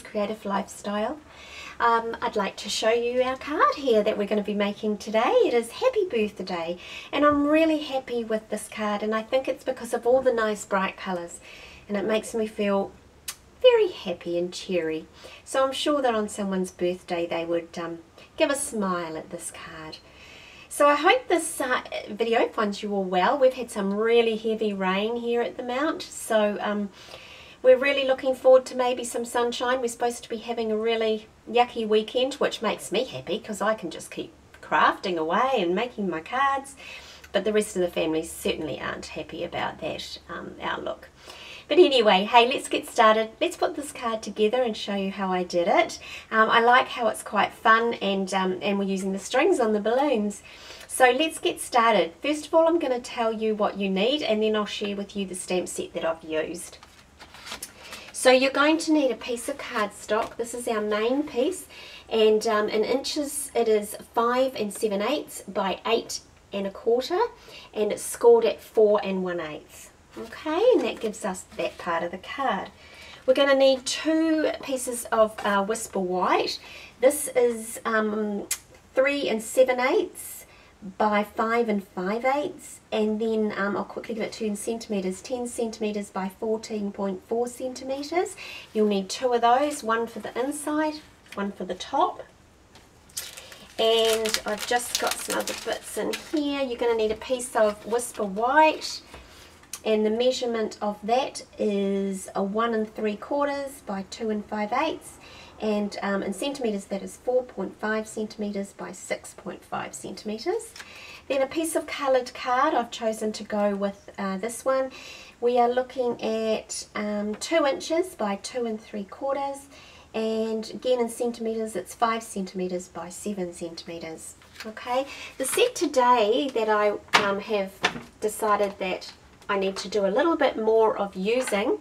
Creative Lifestyle. I'd like to show you our card here that we're going to be making today. It is Happy Birthday, and I'm really happy with this card, and I think it's because of all the nice bright colours, and it makes me feel very happy and cheery. So I'm sure that on someone's birthday they would give a smile at this card. So I hope this video finds you all well. We've had some really heavy rain here at the Mount, so we're really looking forward to maybe some sunshine. We're supposed to be having a really yucky weekend, which makes me happy because I can just keep crafting away and making my cards. But the rest of the family certainly aren't happy about that outlook. But anyway, hey, let's get started. Let's put this card together and show you how I did it. I like how it's quite fun, and we're using the strings on the balloons. So let's get started. First of all, I'm going to tell you what you need, and then I'll share with you the stamp set that I've used. So you're going to need a piece of cardstock. This is our main piece, and in inches it is 5 7/8 by 8 1/4, and it's scored at 4 1/8. Okay, and that gives us that part of the card. We're going to need 2 pieces of Whisper White. This is 3 7/8 by 5 5/8, and then I'll quickly give it to you in centimetres, 10 centimetres by 14.4 centimetres. You'll need 2 of those, one for the inside, one for the top. And I've just got some other bits in here. You're going to need a piece of Whisper White, and the measurement of that is a 1 3/4 by 2 5/8, and in centimetres that is 4.5 centimetres by 6.5 centimetres. Then a piece of coloured card. I've chosen to go with this one. We are looking at 2 inches by 2 3/4, and again in centimetres it's 5 centimetres by 7 centimetres. Okay, the set today that I have decided that I need to do a little bit more of using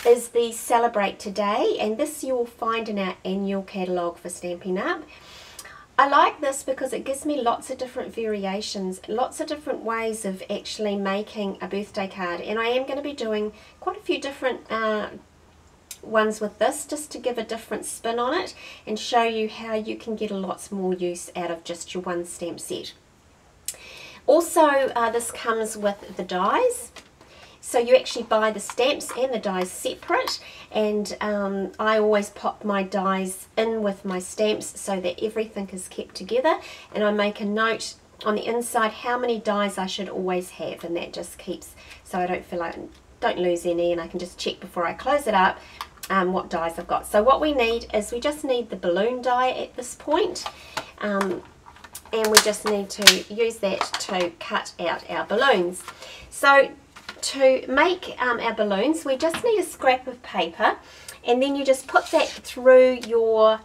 is the Celebrate Today, and this you will find in our annual catalogue for Stampin' Up. I like this because it gives me lots of different variations, lots of different ways of actually making a birthday card, and I am going to be doing quite a few different ones with this, just to give a different spin on it and show you how you can get a lots more use out of just your one stamp set. Also, this comes with the dies, so you actually buy the stamps and the dies separate, and I always pop my dies in with my stamps so that everything is kept together, and I make a note on the inside how many dies I should always have, and that just keeps, so I don't feel like, don't lose any, and I can just check before I close it up what dies I've got. So what we need is, we just need the balloon die at this point, and we just need to use that to cut out our balloons. So to make our balloons, we just need a scrap of paper, and then you just put that through your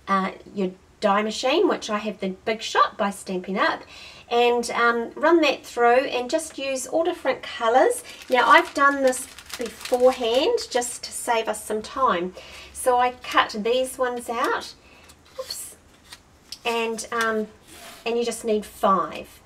die machine, which I have the Big Shot by Stampin' Up, and run that through and just use all different colours. Now I've done this beforehand just to save us some time, so I cut these ones out. Oops. And you just need 5.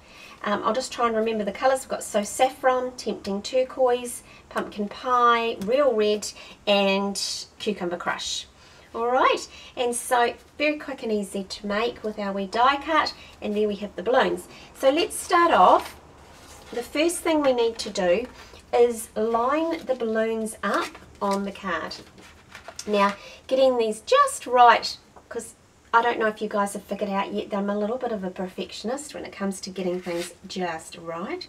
I'll just try and remember the colours. We've got So Saffron, Tempting Turquoise, Pumpkin Pie, Real Red, and Cucumber Crush. Alright, and so very quick and easy to make with our wee die cut, and there we have the balloons. So let's start off. The first thing we need to do is line the balloons up on the card. Now, getting these just right, because I don't know if you guys have figured out yet that I'm a little bit of a perfectionist when it comes to getting things just right.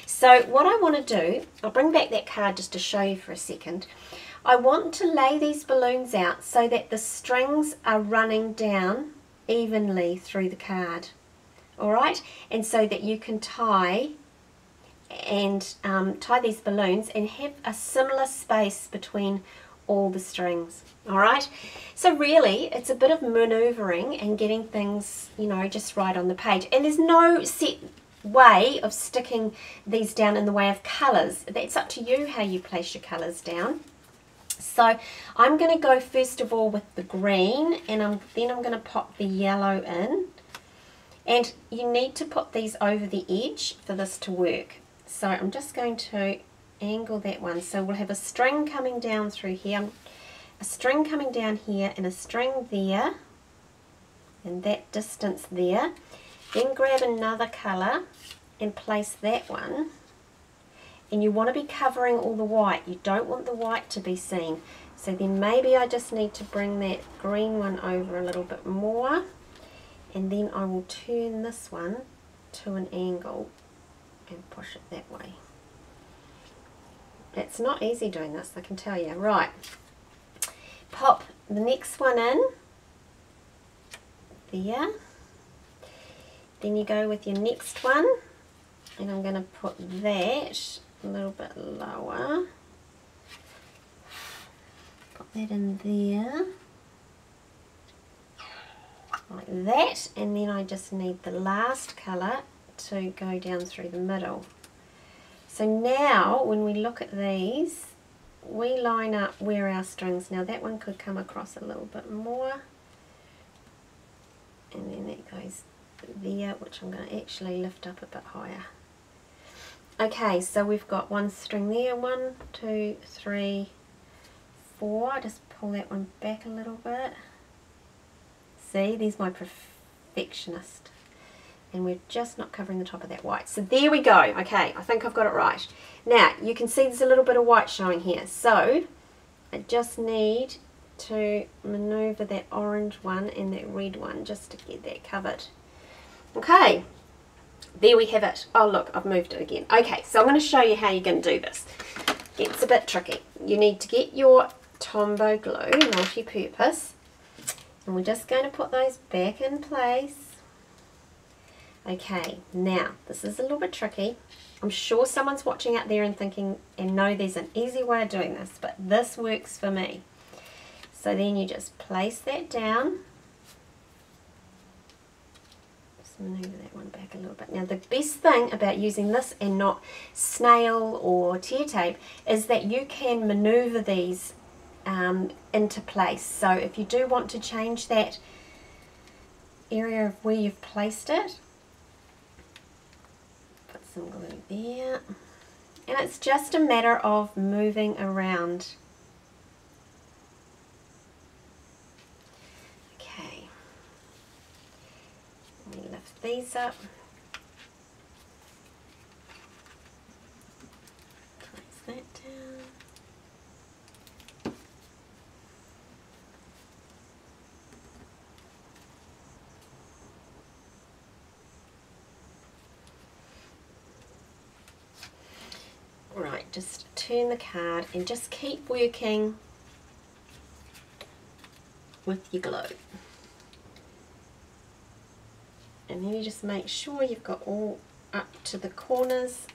So what I want to do, I'll bring back that card just to show you for a second. I want to lay these balloons out so that the strings are running down evenly through the card. Alright, and so that you can tie these balloons and have a similar space between all the strings. Alright, so really it's a bit of maneuvering and getting things, you know, just right on the page, and there's no set way of sticking these down in the way of colours. That's up to you how you place your colours down. So I'm going to go first of all with the green, and then I'm going to pop the yellow in, and you need to put these over the edge for this to work. So I'm just going to angle that one, so we'll have a string coming down through here, a string coming down here and a string there, and that distance there. Then grab another colour and place that one. And you want to be covering all the white. You don't want the white to be seen. So then maybe I just need to bring that green one over a little bit more. And then I will turn this one to an angle and push it that way. It's not easy doing this, I can tell you. Right. Pop the next one in. There. Then you go with your next one. And I'm going to put that a little bit lower. Put that in there. Like that. And then I just need the last colour to go down through the middle. So now when we look at these, we line up where our strings, now that one could come across a little bit more, and then that goes there, which I'm going to actually lift up a bit higher. Okay, so we've got one string there, 1, 2, 3, 4, just pull that one back a little bit. See, there's my perfectionist. And we're just not covering the top of that white. So there we go. Okay, I think I've got it right. Now, you can see there's a little bit of white showing here. So, I just need to maneuver that orange one and that red one just to get that covered. Okay, there we have it. Oh look, I've moved it again. Okay, so I'm going to show you how you're going to do this. It's a bit tricky. You need to get your Tombow glue, multi-purpose, and we're just going to put those back in place. Okay, now this is a little bit tricky. I'm sure someone's watching out there and thinking, and know there's an easy way of doing this, but this works for me. So then you just place that down. Just maneuver that one back a little bit. Now the best thing about using this and not snail or tear tape is that you can maneuver these into place. So if you do want to change that area of where you've placed it, some glue there, and it's just a matter of moving around. Okay, let me lift these up, place that down. Right, just turn the card and just keep working with your glue. And then you just make sure you've got all up to the corners.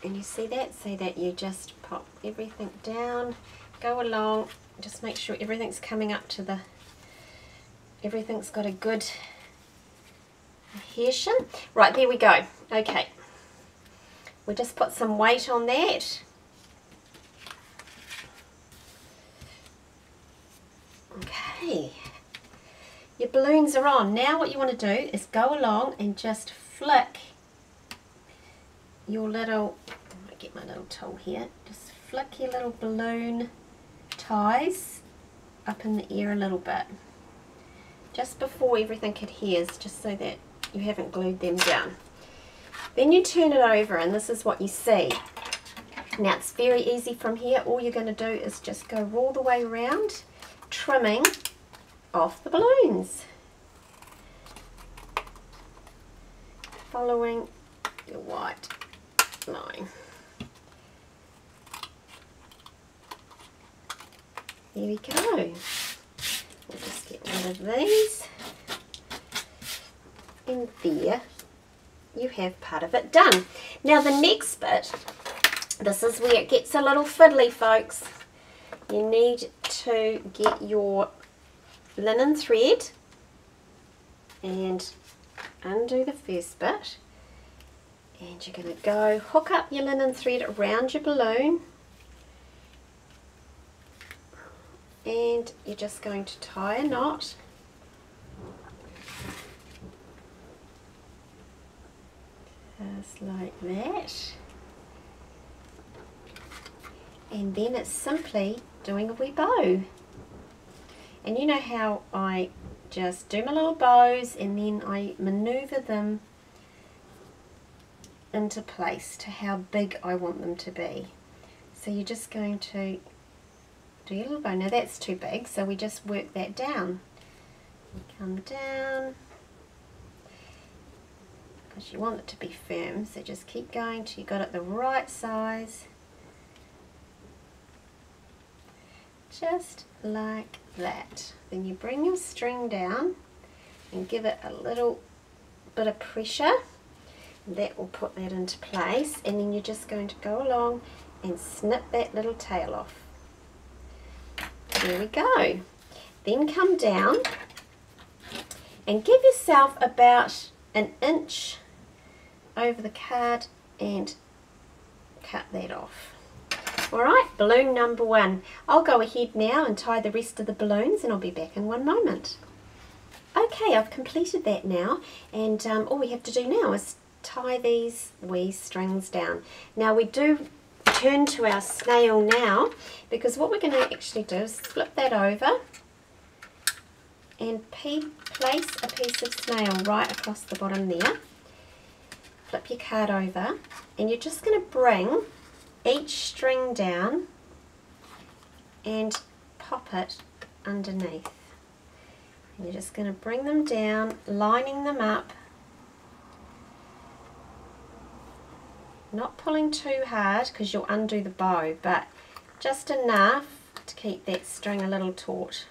And you see that? So that you just pop everything down, go along, just make sure everything's coming up to the, everything's got a good adhesion. Right, there we go. Okay. We just put some weight on that. Okay. Your balloons are on. Now what you want to do is go along and just flick your little, I might get my little tool here, just flick your little balloon ties up in the air a little bit. Just before everything adheres, just so that you haven't glued them down. Then you turn it over and this is what you see. Now it's very easy from here. All you're going to do is just go all the way around, trimming off the balloons. Following your white line. There we go. We'll just get rid of these. And there you have part of it done. Now the next bit, this is where it gets a little fiddly, folks. You need to get your linen thread and undo the first bit, and you're going to go hook up your linen thread around your balloon, and you're just going to tie a knot. Just like that. And then it's simply doing a wee bow. And you know how I just do my little bows and then I maneuver them into place to how big I want them to be. So you're just going to do your little bow. Now that's too big, so we just work that down. Come down, because you want it to be firm, so just keep going till you got it the right size. Just like that. Then you bring your string down and give it a little bit of pressure. That will put that into place, and then you're just going to go along and snip that little tail off. There we go. Then come down and give yourself about an inch over the card and cut that off. Alright, balloon number 1. I'll go ahead now and tie the rest of the balloons, and I'll be back in one moment. Okay, I've completed that now, and all we have to do now is tie these wee strings down. Now we do turn to our snail now, because what we're going to actually do is flip that over and place a piece of snail right across the bottom there. Flip your card over, and you're just going to bring each string down and pop it underneath. And you're just going to bring them down, lining them up, not pulling too hard because you'll undo the bow, but just enough to keep that string a little taut.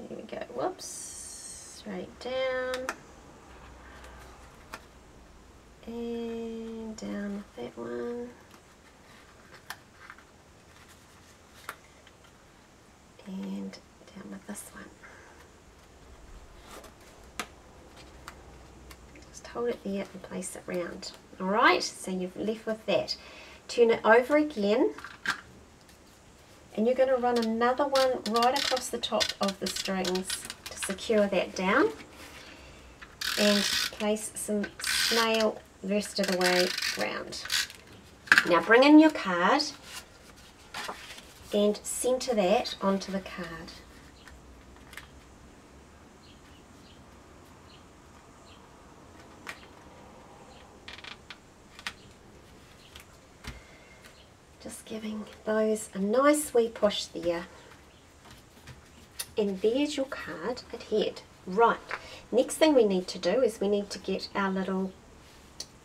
There we go, whoops, straight down, and down with that one, and down with this one. Just hold it there and place it round. Alright, so you've left with that. Turn it over again, and you're going to run another one right across the top of the strings to secure that down, and place some snail the rest of the way round. Now bring in your card and centre that onto the card. Just giving those a nice wee push there. And there's your card adhered. Right, next thing we need to do is we need to get our little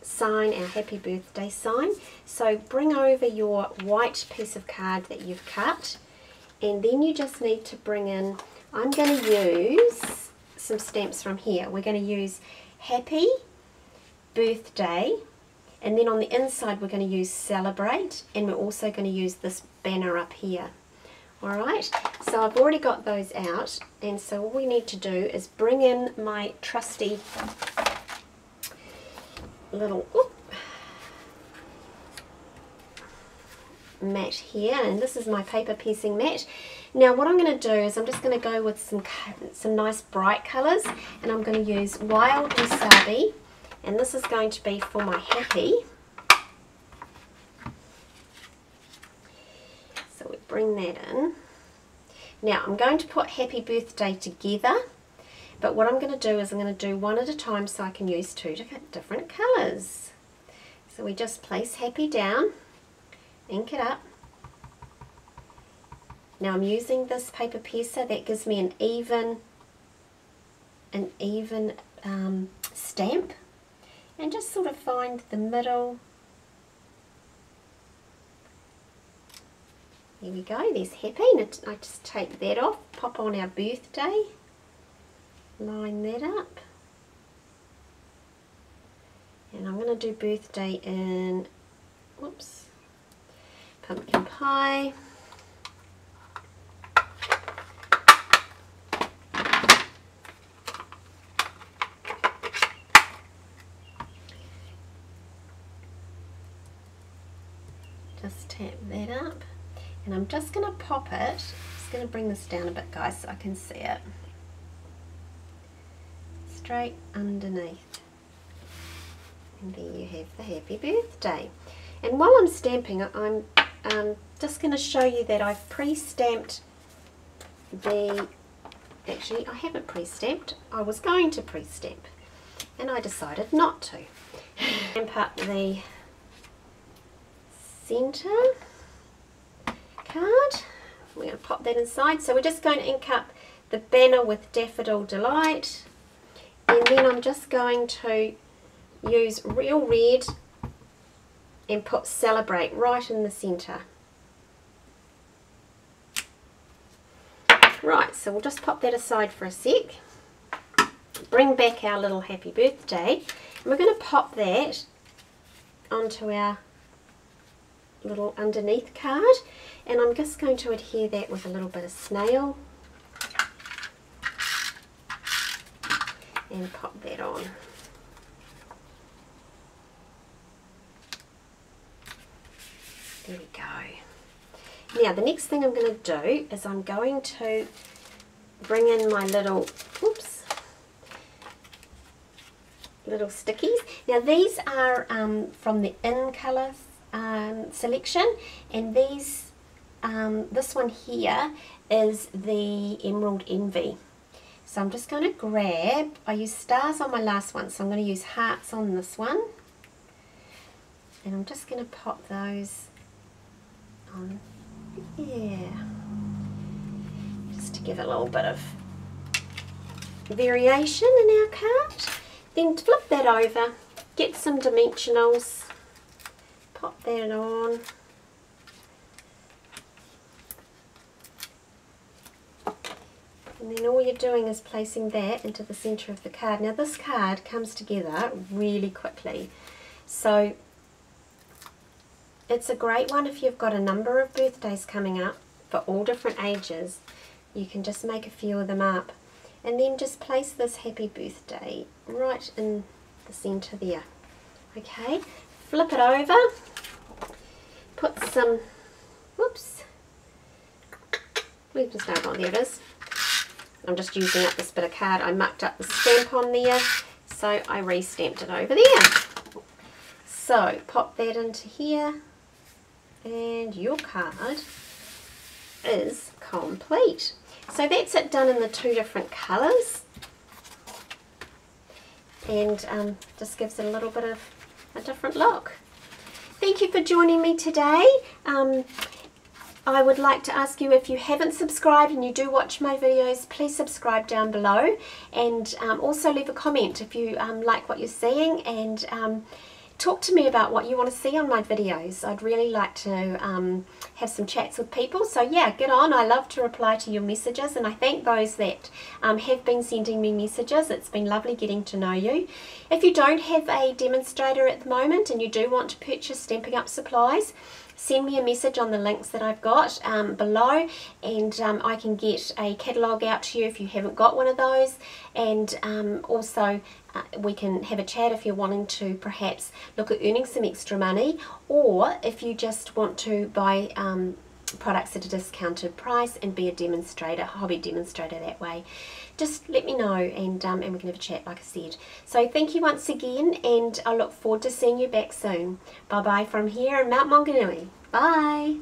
sign, our happy birthday sign. So bring over your white piece of card that you've cut, and then you just need to bring in, I'm going to use some stamps from here. We're going to use happy birthday, and then on the inside we're going to use celebrate, and we're also going to use this banner up here. Alright, so I've already got those out, and so all we need to do is bring in my trusty little mat here, and this is my paper piecing mat. Now what I'm going to do is I'm just going to go with some nice bright colours, and I'm going to use Wild Wasabi, and this is going to be for my happy. So we bring that in. Now I'm going to put happy birthday together, but what I'm going to do is I'm going to do one at a time so I can use two different colours. So we just place happy down, ink it up. Now I'm using this paper piercer that gives me an even stamp, and just sort of find the middle. There we go, there's happy, and I just take that off, pop on our birthday, line that up, and I'm going to do birthday in, whoops, pumpkin pie. Just tap that up, and I'm just going to pop it, just going to bring this down a bit guys so I can see it, straight underneath, and there you have the happy birthday. And while I'm stamping, I'm just going to show you that I've pre-stamped the, actually I haven't pre-stamped, I was going to pre-stamp and I decided not to. Stamp up the centre card. We're going to pop that inside. So we're just going to ink up the banner with Daffodil Delight, and then I'm just going to use Real Red and put Celebrate right in the centre. Right, so we'll just pop that aside for a sec. Bring back our little happy birthday, and we're going to pop that onto our little underneath card, and I'm just going to adhere that with a little bit of snail and pop that on. There we go. Now the next thing I'm going to do is I'm going to bring in my little, oops, little stickies. Now these are from the In Colours selection, and these, this one here is the Emerald Envy. So I'm just going to grab, I used stars on my last one, so I'm going to use hearts on this one, and I'm just going to pop those on here, just to give a little bit of variation in our card. Then flip that over, get some dimensionals, pop that on, and then all you're doing is placing that into the centre of the card. Now this card comes together really quickly, so it's a great one if you've got a number of birthdays coming up for all different ages. You can just make a few of them up, and then just place this happy birthday right in the centre there. Okay, flip it over, put some, whoops, leave the stamp on, there it is. I'm just using up this bit of card, I mucked up the stamp on there, so I re-stamped it over there. So pop that into here, and your card is complete. So that's it done in the two different colours, and just gives it a little bit of a different look. Thank you for joining me today. I would like to ask you, if you haven't subscribed and you do watch my videos, please subscribe down below, and also leave a comment if you like what you're seeing, and talk to me about what you want to see on my videos. I'd really like to have some chats with people, so yeah, get on. I love to reply to your messages, and I thank those that have been sending me messages. It's been lovely getting to know you. If you don't have a demonstrator at the moment and you do want to purchase Stampin' Up supplies, send me a message on the links that I've got below, and I can get a catalogue out to you if you haven't got one of those, and also we can have a chat if you're wanting to perhaps look at earning some extra money, or if you just want to buy products at a discounted price and be a demonstrator, hobby demonstrator that way. Just let me know, and we can have a chat, like I said. So thank you once again, and I look forward to seeing you back soon. Bye bye from here in Mount Maunganui. Bye.